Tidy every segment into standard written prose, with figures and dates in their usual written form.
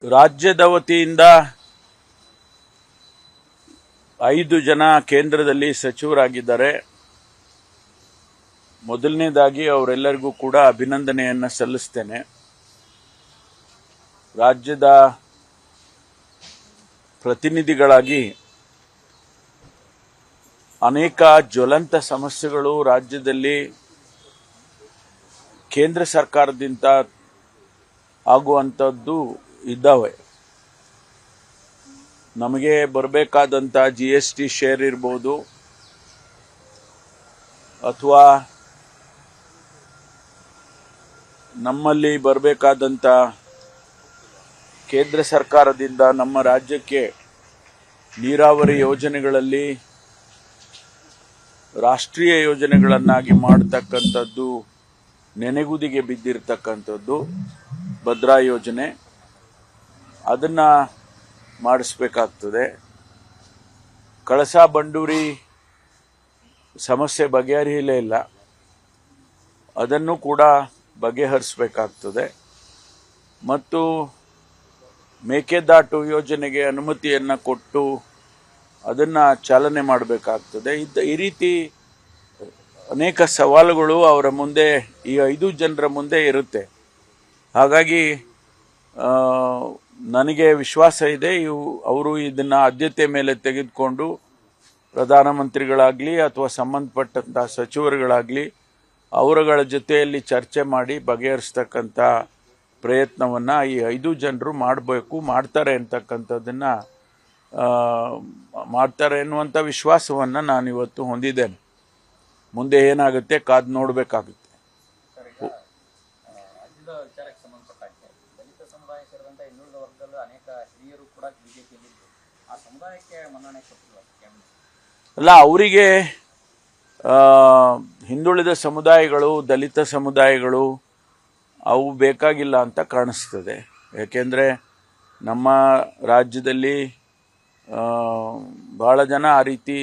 ರಾಜ್ಯದ ವತಿಯಿಂದ 5 ಜನ ಕೇಂದ್ರದಲ್ಲಿ ಸಚಿವರಾಗಿದ್ದಾರೆ. ಮೊದಲನೇದಾಗಿ ಅವರೆಲ್ಲರಿಗೂ ಕೂಡ ಅಭಿನಂದನೆಯನ್ನು ಸಲ್ಲಿಸ್ತೇನೆ. ರಾಜ್ಯದ ಪ್ರತಿನಿಧಿಗಳಾಗಿ ಅನೇಕ ಜ್ವಲಂತ ಸಮಸ್ಯೆಗಳು ರಾಜ್ಯದಲ್ಲಿ ಕೇಂದ್ರ ಸರ್ಕಾರದಿಂದ ಆಗುವಂಥದ್ದು ಇದ್ದಾವೆ. ನಮಗೆ ಬರಬೇಕಾದಂಥ GST ಶೇರ್ ಇರ್ಬೋದು, ಅಥವಾ ನಮ್ಮಲ್ಲಿ ಬರಬೇಕಾದಂಥ ಕೇಂದ್ರ ಸರ್ಕಾರದಿಂದ ನಮ್ಮ ರಾಜ್ಯಕ್ಕೆ ನೀರಾವರಿ ಯೋಜನೆಗಳಲ್ಲಿ ರಾಷ್ಟ್ರೀಯ ಯೋಜನೆಗಳನ್ನಾಗಿ ಮಾಡತಕ್ಕಂಥದ್ದು, ನೆನೆಗುದಿಗೆ ಬಿದ್ದಿರತಕ್ಕಂಥದ್ದು ಭದ್ರಾ ಯೋಜನೆ, ಅದನ್ನು ಮಾಡಿಸ್ಬೇಕಾಗ್ತದೆ. ಕಳಸಾ ಬಂಡೂರಿ ಸಮಸ್ಯೆ ಬಗೆಹರಿಯಲೇ ಇಲ್ಲ, ಅದನ್ನು ಕೂಡ ಬಗೆಹರಿಸಬೇಕಾಗ್ತದೆ. ಮತ್ತು ಮೇಕೆದಾಟು ಯೋಜನೆಗೆ ಅನುಮತಿಯನ್ನು ಕೊಟ್ಟು ಅದನ್ನು ಚಾಲನೆ ಮಾಡಬೇಕಾಗ್ತದೆ. ಈ ರೀತಿ ಅನೇಕ ಸವಾಲುಗಳು ಅವರ ಮುಂದೆ, ಈ 5 ಜನರ ಮುಂದೆ ಇರುತ್ತೆ. ಹಾಗಾಗಿ ನನಗೆ ವಿಶ್ವಾಸ ಇದೆ, ಅವರು ಇದನ್ನು ಆದ್ಯತೆ ಮೇಲೆ ತೆಗೆದುಕೊಂಡು ಪ್ರಧಾನಮಂತ್ರಿಗಳಾಗಲಿ ಅಥವಾ ಸಂಬಂಧಪಟ್ಟಂಥ ಸಚಿವರುಗಳಾಗಲಿ ಅವರುಗಳ ಜೊತೆಯಲ್ಲಿ ಚರ್ಚೆ ಮಾಡಿ ಬಗೆಹರಿಸ್ತಕ್ಕಂಥ ಪ್ರಯತ್ನವನ್ನು ಈ 5 ಜನರು ಮಾಡ್ತಾರೆ ಅಂತಕ್ಕಂಥದ್ದನ್ನು ಮಾಡ್ತಾರೆ ಎನ್ನುವಂಥ ವಿಶ್ವಾಸವನ್ನು ನಾನು ಇವತ್ತು ಹೊಂದಿದ್ದೇನೆ. ಮುಂದೆ ಏನಾಗುತ್ತೆ ಕಾದು ನೋಡಬೇಕಾಗುತ್ತೆ. ಅಲ್ಲ, ಅವರಿಗೆ ಹಿಂದುಳಿದ ಸಮುದಾಯಗಳು, ದಲಿತ ಸಮುದಾಯಗಳು ಅವು ಬೇಕಾಗಿಲ್ಲ ಅಂತ ಕಾಣಿಸ್ತದೆ. ಯಾಕೆಂದರೆ ನಮ್ಮ ರಾಜ್ಯದಲ್ಲಿ ಭಾಳ ಜನ ಆ ರೀತಿ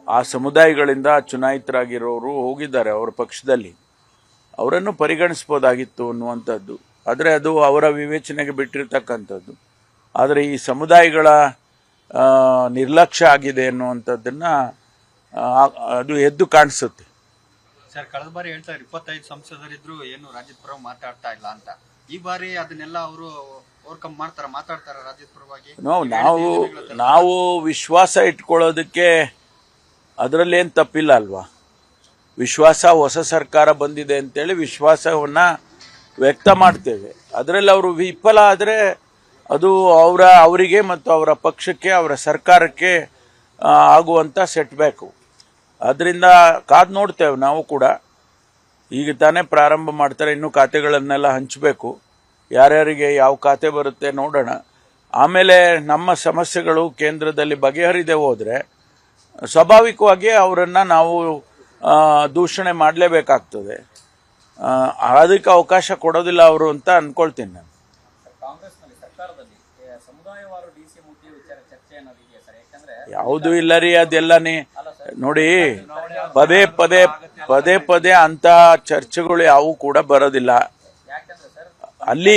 ಆ ಸಮುದಾಯಗಳಿಂದ ಚುನಾಯಿತರಾಗಿರೋರು ಹೋಗಿದ್ದಾರೆ ಅವರ ಪಕ್ಷದಲ್ಲಿ. ಅವರನ್ನು ಪರಿಗಣಿಸ್ಬೋದಾಗಿತ್ತು ಅನ್ನುವಂಥದ್ದು. ಆದರೆ ಅದು ಅವರ ವಿವೇಚನೆಗೆ ಬಿಟ್ಟಿರ್ತಕ್ಕಂಥದ್ದು. ಆದರೆ ಈ ಸಮುದಾಯಗಳ ನಿರ್ಲಕ್ಷ್ಯ ಆಗಿದೆ ಅನ್ನುವಂಥದ್ದನ್ನು ಅದು ಎದ್ದು ಕಾಣಿಸುತ್ತೆ. ಸರ್, ಕಳೆದ ಬಾರಿ ಹೇಳ್ತಾರೆ 25 ಸಂಸದರಿದ್ರು ಏನು ರಾಜ್ಯದ ಪರ ಮಾತಾಡ್ತಾ ಇಲ್ಲ ಅಂತ. ಈ ಬಾರಿ ಅದನ್ನೆಲ್ಲ ಅವರು ಓವರ್ಕಮ್ ಮಾತಾಡ್ತಾರೆ ರಾಜ್ಯದ ಪರವಾಗಿ. ನಾವು ವಿಶ್ವಾಸ ಇಟ್ಕೊಳ್ಳೋದಕ್ಕೆ ಅದರಲ್ಲೇನು ತಪ್ಪಿಲ್ಲ ಅಲ್ವಾ. ವಿಶ್ವಾಸ, ಹೊಸ ಸರ್ಕಾರ ಬಂದಿದೆ ಅಂತೇಳಿ ವಿಶ್ವಾಸವನ್ನು ವ್ಯಕ್ತ ಮಾಡ್ತೇವೆ. ಅದರಲ್ಲಿ ಅವರು ವಿಫಲ ಆದರೆ ಅದು ಅವರಿಗೆ ಮತ್ತು ಅವರ ಪಕ್ಷಕ್ಕೆ, ಅವರ ಸರ್ಕಾರಕ್ಕೆ ಆಗುವಂಥ ಸೆಟ್ಬ್ಯಾಕು. ಅದರಿಂದ ಕಾದು ನೋಡ್ತೇವೆ ನಾವು ಕೂಡ. ಈಗ ತಾನೇ ಪ್ರಾರಂಭ ಮಾಡ್ತಾರೆ, ಇನ್ನೂ ಖಾತೆಗಳನ್ನೆಲ್ಲ ಹಂಚಬೇಕು. ಯಾರ್ಯಾರಿಗೆ ಯಾವ ಖಾತೆ ಬರುತ್ತೆ ನೋಡೋಣ. ಆಮೇಲೆ ನಮ್ಮ ಸಮಸ್ಯೆಗಳು ಕೇಂದ್ರದಲ್ಲಿ ಬಗೆಹರಿದೇ ಹೋದರೆ ಸ್ವಾಭಾವಿಕವಾಗಿ ಅವರನ್ನು ನಾವು ದೂಷಣೆ ಮಾಡಲೇಬೇಕಾಗ್ತದೆ. ಅದಕ್ಕೆ ಅವಕಾಶ ಕೊಡೋದಿಲ್ಲ ಅವರು ಅಂತ ಅಂದ್ಕೊಳ್ತೀನಿ ನಾನು. ಯಾವುದೂ ಇಲ್ಲ ರೀ, ಅದೆಲ್ಲನೇ ನೋಡಿ. ಪದೇ ಪದೇ ಅಂತ ಚರ್ಚೆಗಳು ಯಾವೂ ಕೂಡ ಬರೋದಿಲ್ಲ. ಅಲ್ಲಿ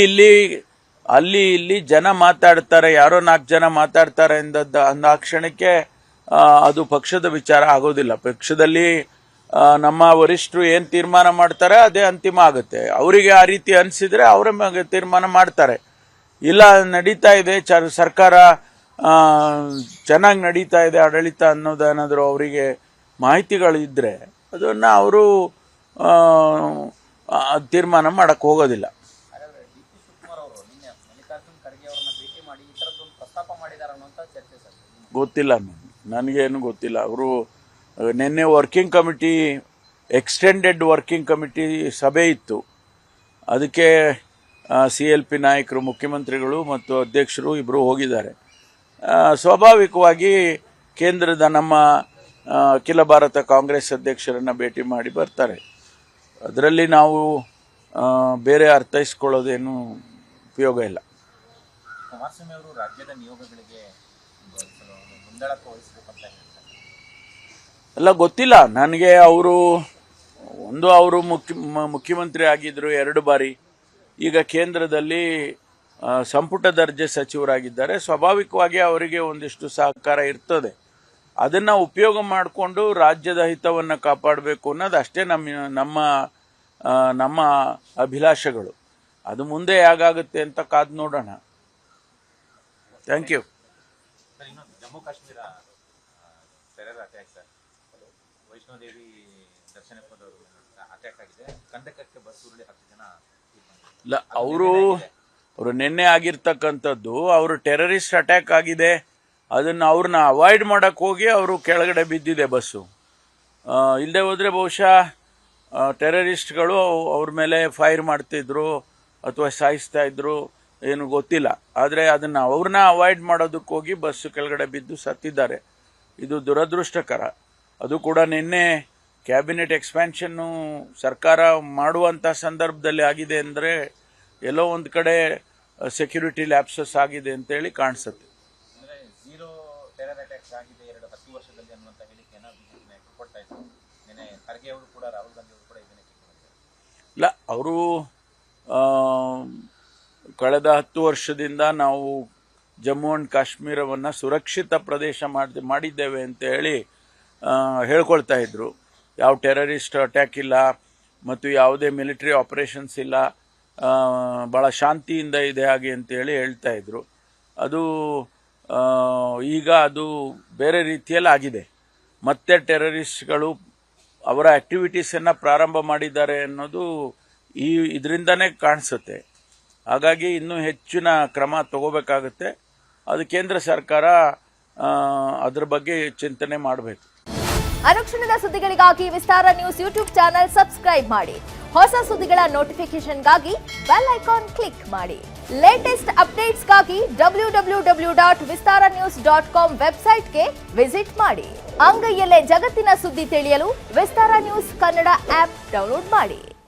ಇಲ್ಲಿ ಜನ ಮಾತಾಡ್ತಾರೆ, ಯಾರೋ 4 ಜನ ಮಾತಾಡ್ತಾರೆ ಅಂದ ಕ್ಷಣಕ್ಕೆ ಅದು ಪಕ್ಷದ ವಿಚಾರ ಆಗೋದಿಲ್ಲ. ಪಕ್ಷದಲ್ಲಿ ನಮ್ಮ ವರಿಷ್ಠರು ಏನು ತೀರ್ಮಾನ ಮಾಡ್ತಾರೆ ಅದೇ ಅಂತಿಮ ಆಗುತ್ತೆ. ಅವರಿಗೆ ಆ ರೀತಿ ಅನಿಸಿದರೆ ಅವರೇ ತೀರ್ಮಾನ ಮಾಡ್ತಾರೆ. ಇಲ್ಲ, ನಡೀತಾ ಇದೆ ಸರ್ಕಾರ, ಚೆನ್ನಾಗಿ ನಡೀತಾ ಇದೆ ಆಡಳಿತ ಅನ್ನೋದೇನಾದರೂ ಅವರಿಗೆ ಮಾಹಿತಿಗಳಿದ್ದರೆ ಅದನ್ನು ಅವರು ತೀರ್ಮಾನ ಮಾಡೋಕ್ಕೆ ಹೋಗೋದಿಲ್ಲ. ಗೊತ್ತಿಲ್ಲ, ನನಗೇನು ಗೊತ್ತಿಲ್ಲ. ಅವರು ನಿನ್ನೆ working committee, extended working committee ಸಭೆ ಇತ್ತು. ಅದಕ್ಕೆ CLP ನಾಯಕರು, ಮುಖ್ಯಮಂತ್ರಿಗಳು ಮತ್ತು ಅಧ್ಯಕ್ಷರು ಇಬ್ಬರು ಹೋಗಿದ್ದಾರೆ. ಸ್ವಾಭಾವಿಕವಾಗಿ ಕೇಂದ್ರದ ನಮ್ಮ ಅಖಿಲ ಭಾರತ ಕಾಂಗ್ರೆಸ್ ಅಧ್ಯಕ್ಷರನ್ನು ಭೇಟಿ ಮಾಡಿ ಬರ್ತಾರೆ. ಅದರಲ್ಲಿ ನಾವು ಬೇರೆ ಅರ್ಥೈಸ್ಕೊಳ್ಳೋದೇನು ಉಪಯೋಗ ಇಲ್ಲ. ಕುಮಾರಸ್ವಾಮಿ ಅವರು ರಾಜ್ಯದ ನಿಯೋಗಗಳಿಗೆ ಮುಂದಾಳತ್ವ ವಹಿಸಬೇಕಂತ ಎಲ್ಲ ಗೊತ್ತಿಲ್ಲ ನನಗೆ. ಅವರು ಮುಖ್ಯಮಂತ್ರಿ ಆಗಿದ್ದರು 2 ಬಾರಿ. ಈಗ ಕೇಂದ್ರದಲ್ಲಿ ಸಂಪುಟ ದರ್ಜೆ ಸಚಿವರಾಗಿದ್ದಾರೆ. ಸ್ವಾಭಾವಿಕವಾಗಿ ಅವರಿಗೆ ಒಂದಿಷ್ಟು ಸಹಕಾರ ಇರ್ತದೆ. ಅದನ್ನು ಉಪಯೋಗ ಮಾಡಿಕೊಂಡು ರಾಜ್ಯದ ಹಿತವನ್ನು ಕಾಪಾಡಬೇಕು ಅನ್ನೋದು ಅಷ್ಟೇ ನಮ್ಮ ಅಭಿಲಾಷೆಗಳು. ಅದು ಮುಂದೆ ಹೇಗಾಗುತ್ತೆ ಅಂತ ಕಾದು ನೋಡೋಣ. Thank you. ಸರ್, ಇನ್ನೊಂದು Jammu Kashmir terror attack sir, Vaishno Devi ದರ್ಶನಕ್ಕವರು ಅಟ್ಯಾಕ್ ಆಗಿದೆ. ಕಂದಕಕ್ಕೆ ಬಸ್ ಉರುಳಿ 10 ಜನ ಇಲ್ಲ, ಅವರು ನಿನ್ನೆ ಆಗಿರ್ತಕ್ಕಂಥದ್ದು ಅವರು ಟೆರರಿಸ್ಟ್ ಅಟ್ಯಾಕ್ ಆಗಿದೆ, ಅದನ್ನು ಅವ್ರನ್ನ ಅವಾಯ್ಡ್ ಮಾಡೋಕ್ಕೆ ಹೋಗಿ ಅವರು ಕೆಳಗಡೆ ಬಿದ್ದಿದೆ ಬಸ್ಸು. ಇಲ್ಲದೆ ಹೋದರೆ ಬಹುಶಃ ಟೆರರಿಸ್ಟ್ಗಳು ಅವ್ರ ಮೇಲೆ ಫೈರ್ ಮಾಡ್ತಿದ್ರು ಅಥವಾ ಸಾಯಿಸ್ತಾ ಇದ್ರು, ಏನು ಗೊತ್ತಿಲ್ಲ. ಆದರೆ ಅದನ್ನು ಅವ್ರನ್ನ ಅವಾಯ್ಡ್ ಮಾಡೋದಕ್ಕೆ ಹೋಗಿ ಬಸ್ಸು ಕೆಳಗಡೆ ಬಿದ್ದು ಸತ್ತಿದ್ದಾರೆ. ಇದು ದುರದೃಷ್ಟಕರ. ಅದು ಕೂಡ ನಿನ್ನೆ ಕ್ಯಾಬಿನೆಟ್ ಎಕ್ಸ್ಪ್ಯಾನ್ಷನ್ನು ಸರ್ಕಾರ ಮಾಡುವಂಥ ಸಂದರ್ಭದಲ್ಲಿ ಆಗಿದೆ ಅಂದರೆ ಎಲ್ಲೋ ಒಂದು ಕಡೆ ಸೆಕ್ಯೂರಿಟಿ ಲ್ಯಾಪ್ಸಸ್ ಆಗಿದೆ ಅಂತೇಳಿ ಕಾಣಿಸುತ್ತೆ. ಅಂದರೆ 0 ಟೆರರ್ ಅಟ್ಯಾಕ್ಸ್ ಆಗಿದೆ 10 ವರ್ಷದಲ್ಲಿ ಅನ್ನುವಂಥ ಹೇಳಿಕೆಯನ್ನು ಬಿಜೆಪಿ ನಾಯಕರು ಕೊಡ್ತಾ ಇದ್ದಾರೆ. ನಿನ್ನೆ ಖರ್ಗೆ ಅವರು ಕೂಡ, ರಾಹುಲ್ ಗಾಂಧಿ ಅವರು ಕೂಡ ಇದನ್ನೇ ಕೇಳಿದ್ದಾರೆ. ಇಲ್ಲ, ಅವರು ಕಳೆದ 10 ವರ್ಷದಿಂದ ನಾವು ಜಮ್ಮು ಆ್ಯಂಡ್ ಕಾಶ್ಮೀರವನ್ನು ಸುರಕ್ಷಿತ ಪ್ರದೇಶ ಮಾಡಿದ್ದೇವೆ ಅಂತ ಹೇಳಿ ಹೇಳ್ಕೊಳ್ತಾ ಇದ್ರು. ಯಾವ ಟೆರರಿಸ್ಟ್ ಅಟ್ಯಾಕ್ ಇಲ್ಲ ಮತ್ತು ಯಾವುದೇ ಮಿಲಿಟರಿ ಆಪರೇಷನ್ಸ್ ಇಲ್ಲ, ಭಾಳ ಶಾಂತಿಯಿಂದ ಇದೆ ಹಾಗೆ ಅಂತೇಳಿ ಹೇಳ್ತಾ ಇದ್ರು. ಅದು ಈಗ ಅದು ಬೇರೆ ರೀತಿಯಲ್ಲಿ ಆಗಿದೆ. ಮತ್ತೆ ಟೆರರಿಸ್ಟ್ಗಳು ಅವರ ಆ್ಯಕ್ಟಿವಿಟೀಸನ್ನು ಪ್ರಾರಂಭ ಮಾಡಿದ್ದಾರೆ ಅನ್ನೋದು ಇದರಿಂದನೇ ಕಾಣಿಸುತ್ತೆ. ಹಾಗಾಗಿ ಇನ್ನೂ ಹೆಚ್ಚಿನ ಕ್ರಮ ತಗೋಬೇಕಾಗುತ್ತೆ. ಅದು ಕೇಂದ್ರ ಸರ್ಕಾರ ಅದ್ರ ಬಗ್ಗೆ ಚಿಂತನೆ ಮಾಡಬೇಕು. ಅನುಕ್ಷಣದ ಸುದ್ದಿಗಳಿಗಾಗಿ ವಿಸ್ತಾರ ನ್ಯೂಸ್ ಯೂಟ್ಯೂಬ್ ಚಾನೆಲ್ ಸಬ್ಸ್ಕ್ರೈಬ್ ಮಾಡಿ. ಹೊಸ ಸುದ್ದಿಗಳ ನೋಟಿಫಿಕೇಶನ್ಗಾಗಿ ಬೆಲ್ ಐಕಾನ್ ಕ್ಲಿಕ್ ಮಾಡಿ. ಲೇಟೆಸ್ಟ್ ಅಪ್ಡೇಟ್ಸ್ಗಾಗಿ www.vistaranews.com ವೆಬ್ಸೈಟ್ಗೆ ವಿಸಿಟ್ ಮಾಡಿ. ಅಂಗೈಯಲ್ಲೇ ಜಗತ್ತಿನ ಸುದ್ದಿ ತಿಳಿಯಲು ವಿಸ್ತಾರ ನ್ಯೂಸ್ ಕನ್ನಡ ಆಪ್ ಡೌನ್ಲೋಡ್ ಮಾಡಿ.